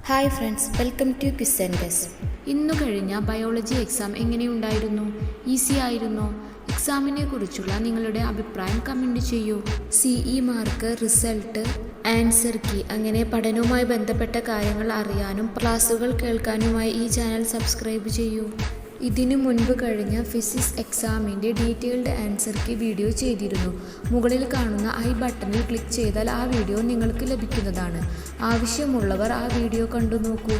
Hi friends, welcome to quiz and guess. ഇന്നു കഴിഞ്ഞ biology exam എങ്ങനെയുണ്ടായിരുന്നു? ഈസി ആയിരുന്നോ? എക്സാമിനെ കുറിച്ചുള്ള നിങ്ങളുടെ അഭിപ്രായം കമൻറ്റ് ചെയ്യൂ. CE mark, result, answer key അങ്ങനെ പഠനവുമായി ബന്ധപ്പെട്ട കാര്യങ്ങൾ അറിയാനും ക്ലാസ്സുകൾ കേൾക്കാനുമായി ഈ ചാനൽ സബ്സ്ക്രൈബ് ചെയ്യൂ. ഇതിനു മുൻപ് കഴിഞ്ഞ ഫിസിക്സ് എക്സാമിൻ്റെ ഡീറ്റെയിൽഡ് ആൻസർ കീ വീഡിയോ ചെയ്തിരുന്നു. മുകളിൽ കാണുന്ന ഐ ബട്ടണിൽ ക്ലിക്ക് ചെയ്താൽ ആ വീഡിയോ നിങ്ങൾക്ക് ലഭിക്കുന്നതാണ്. ആവശ്യമുള്ളവർ ആ വീഡിയോ കണ്ടു നോക്കൂ.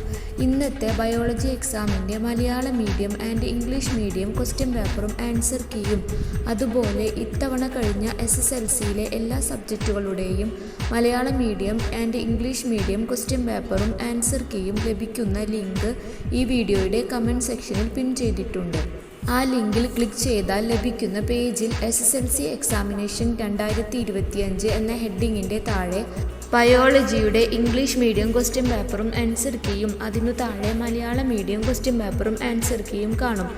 ഇന്നത്തെ ബയോളജി എക്സാമിൻ്റെ Malayalam medium and English medium question പേപ്പറും ആൻസർ കീയും അതുപോലെ ഇത്തവണ കഴിഞ്ഞ SSLCയിലെ എല്ലാ സബ്ജക്റ്റുകളുടെയും Malayalam medium and English medium question പേപ്പറും ആൻസർ കീയും ലഭിക്കുന്ന ലിങ്ക് ഈ വീഡിയോയുടെ കമൻറ്റ് സെക്ഷനിൽ പിൻ ചെയ്തിട്ടുണ്ട്. ആ ലിങ്കിൽ ക്ലിക്ക് ചെയ്താൽ ലഭിക്കുന്ന പേജിൽ SSLC എക്സാമിനേഷൻ 2025 എന്ന ഹെഡിങ്ങിൻ്റെ താഴെ ബയോളജിയുടെ ഇംഗ്ലീഷ് മീഡിയം ക്വസ്റ്റ്യൻ പേപ്പറും ആൻസർ കീയും അതിനു താഴെ മലയാളം മീഡിയം ക്വസ്റ്റ്യൻ പേപ്പറും ആൻസർ കീയും കാണും.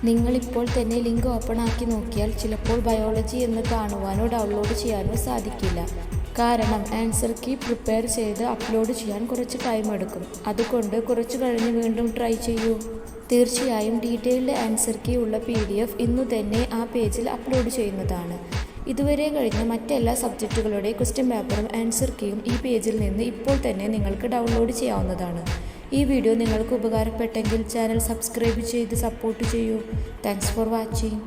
നിങ്ങളിപ്പോൾ തന്നെ ലിങ്ക് ഓപ്പൺ ആക്കി നോക്കിയാൽ ചിലപ്പോൾ ബയോളജി എന്ന് കാണുവാനോ ഡൗൺലോഡ് ചെയ്യാനോ സാധിക്കില്ല. കാരണം ആൻസർ കീ പ്രിപ്പയർ ചെയ്ത് അപ്ലോഡ് ചെയ്യാൻ കുറച്ച് ടൈം എടുക്കും. അതുകൊണ്ട് കുറച്ച് കഴിഞ്ഞ് വീണ്ടും ട്രൈ ചെയ്യൂ. തീർച്ചയായും ഡീറ്റെയിൽഡ് ആൻസർ കീ ഉള്ള PDF ഇന്നു തന്നെ ആ പേജിൽ അപ്ലോഡ് ചെയ്യുന്നതാണ്. ഇതുവരെ കഴിഞ്ഞ മറ്റെല്ലാ സബ്ജക്റ്റുകളുടെ ക്വസ്റ്റ്യൻ പേപ്പറും ആൻസർ കീയും ഈ പേജിൽ നിന്ന് ഇപ്പോൾ തന്നെ നിങ്ങൾക്ക് ഡൗൺലോഡ് ചെയ്യാവുന്നതാണ്. ഈ വീഡിയോ നിങ്ങൾക്ക് ഉപകാരപ്പെട്ടെങ്കിൽ ചാനൽ സബ്സ്ക്രൈബ് ചെയ്ത് സപ്പോർട്ട് ചെയ്യൂ. Thanks for watching.